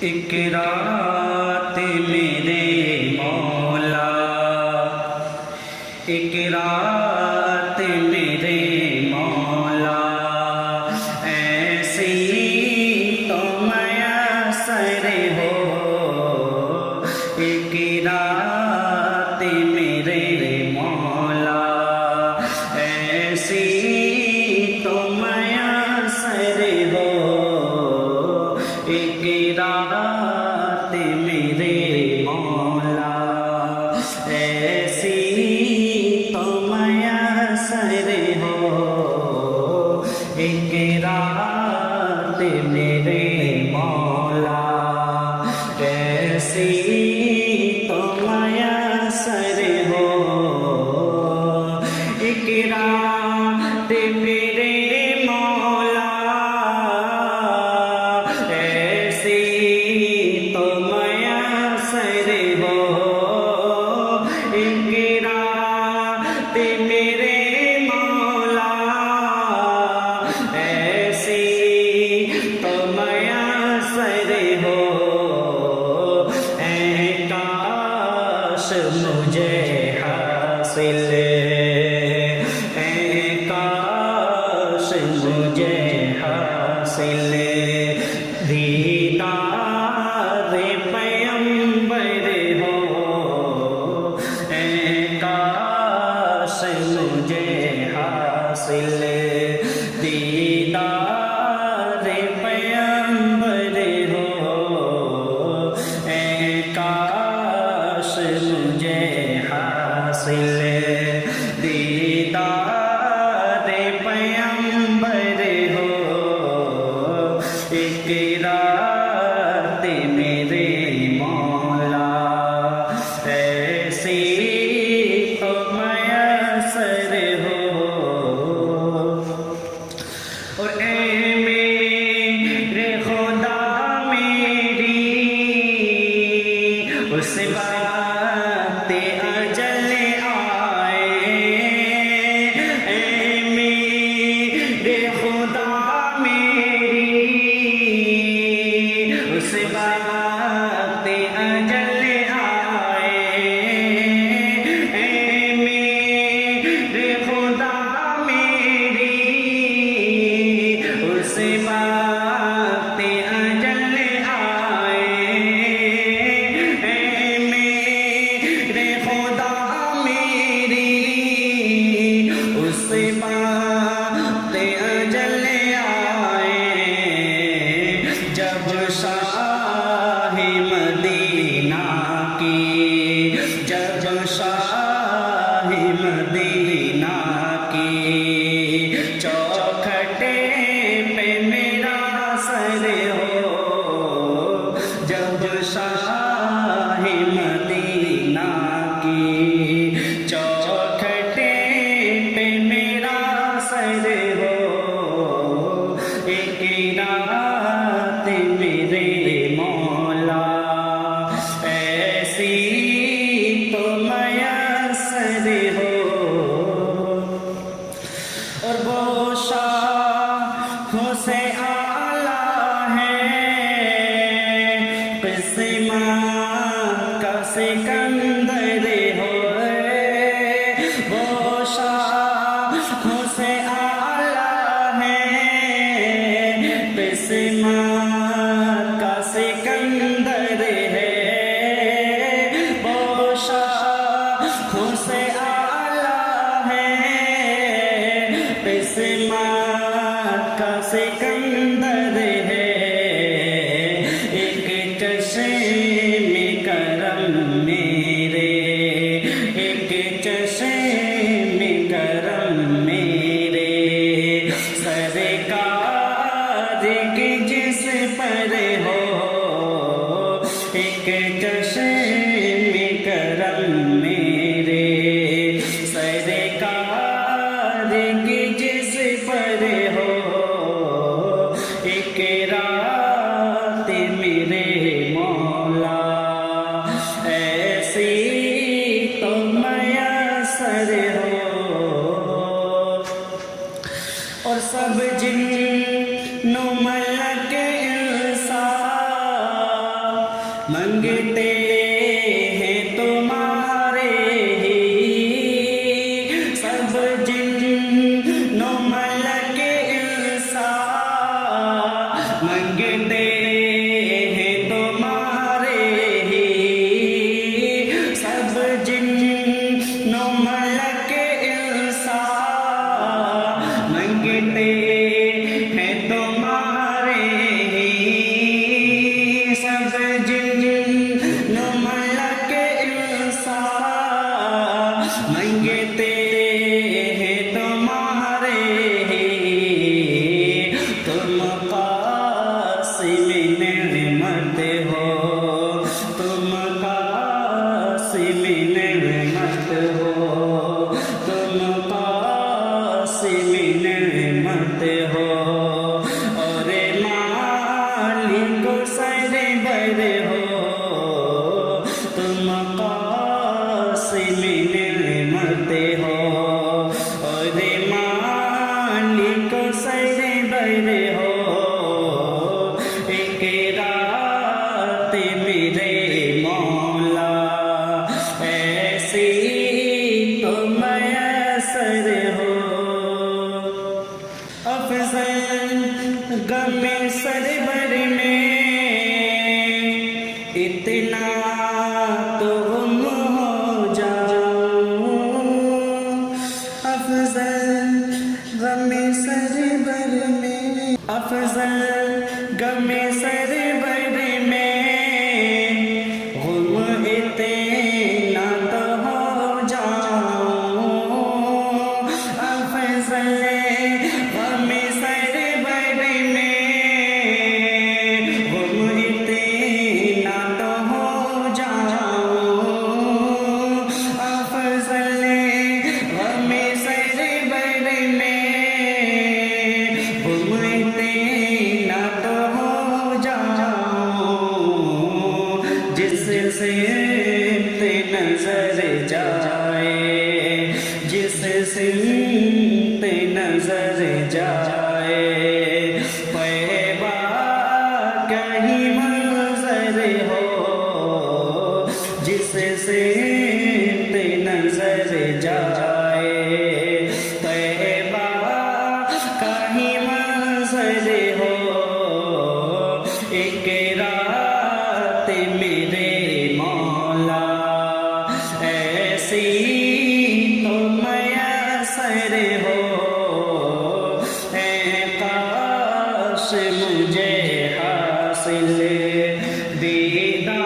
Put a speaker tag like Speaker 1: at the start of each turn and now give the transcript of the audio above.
Speaker 1: ایک رات میرے مولا، ایک رات میرے مولا، ایسی تو میسر ہو، ایک رات میرے مولا، ایسی تو میسر ہو، ایک رات میرے مولا، ایسی تو میسر ہو، ایک رات میرے مولا، ایسی تو میسر ہو، ایک رات میرے مولا، ایسی تو میسر ہو، ایک رات میرے مولا، ایسی تو میسر ہو، اے کاش مجھے حاصل، اے کاش مجھے حاصل دیدار پیمبر ہو، اے کاش مجھے حاصل دیدار پیمبر ہو، اے کاش مجھے حاصل دیدار پیمبر ہو، ایک رات میرے مولا، ایسی تو میسر ہو، اور اے میرے خدا میری اس وقت اجل آئے، اے میرے خدا میری اس وقت اجل آئے، اے میرے خدا میری اس وقت اجل آئے، اے میرے خدا میری اس وقت اجل آئے، جب شاہ مدینہ کی، جب شاہ مدینہ کی چوکھٹے پہ میرا سر ہو، جب شاہ مدینہ کی چوکھٹے پہ میرا سر ہو، ایک رات میرے مولا، ایسی تو میسر ہو، اور وہ شاہوں سے اعلیٰ ہے قسمت کا سکندر ہو، وہ شاہوں سے اعلیٰ ہے قسمت کا سکندر ہے، وہ شاہوں سے اعلیٰ ہے قسمت کا سکندر ہے، ایک چشم کرم میرے، ایک چشم کرم میرے سرکار کی جس پر ہو، ایک چشم کرم میرے سرکار کی جس پر ہو، ایک رات میرے مولا، ایسی تو میسر ہو، اور سب جن ملک انسان منگتے ہیں تمہارے ہی سب جن و ملک انسان، منگتے ہیں تمہارے ہی سب جن و ملک انسان، منگتے ہیں تمہارے ہی سب جن و ملک انسان، منگتے ہیں تمہارے ہی تم قاسم نعمت ہو، تم قاسم نعمت ہو، تم قاسم نعمت ہو، اور مالک سرور ہو، تم قاسم نعمت ہو، اور مالک سرور ہو، ایک رات میرے مولا ایسی تو میسر ہو، افضل غم سرور میں اتنا تو غم ہو جاؤں، افضل غم سرور میں، افضل غم سرور میں غم اتنا تو ہو جاؤں، افضل غم سرور میں غم اتنا تو ہو جاؤں، افضل غم سرور میں غم اتنا تو ہو جاؤں، جس سمت نظر جائے، جس سمت نظر جائے، پیبا کہیں منظر ہو، جس سمت نظر جائے، پیبا کہیں منظر ہو، ایک رات میرے مولا ایسی تو میسر ہو، اے کاش مجھے حاصل دیدار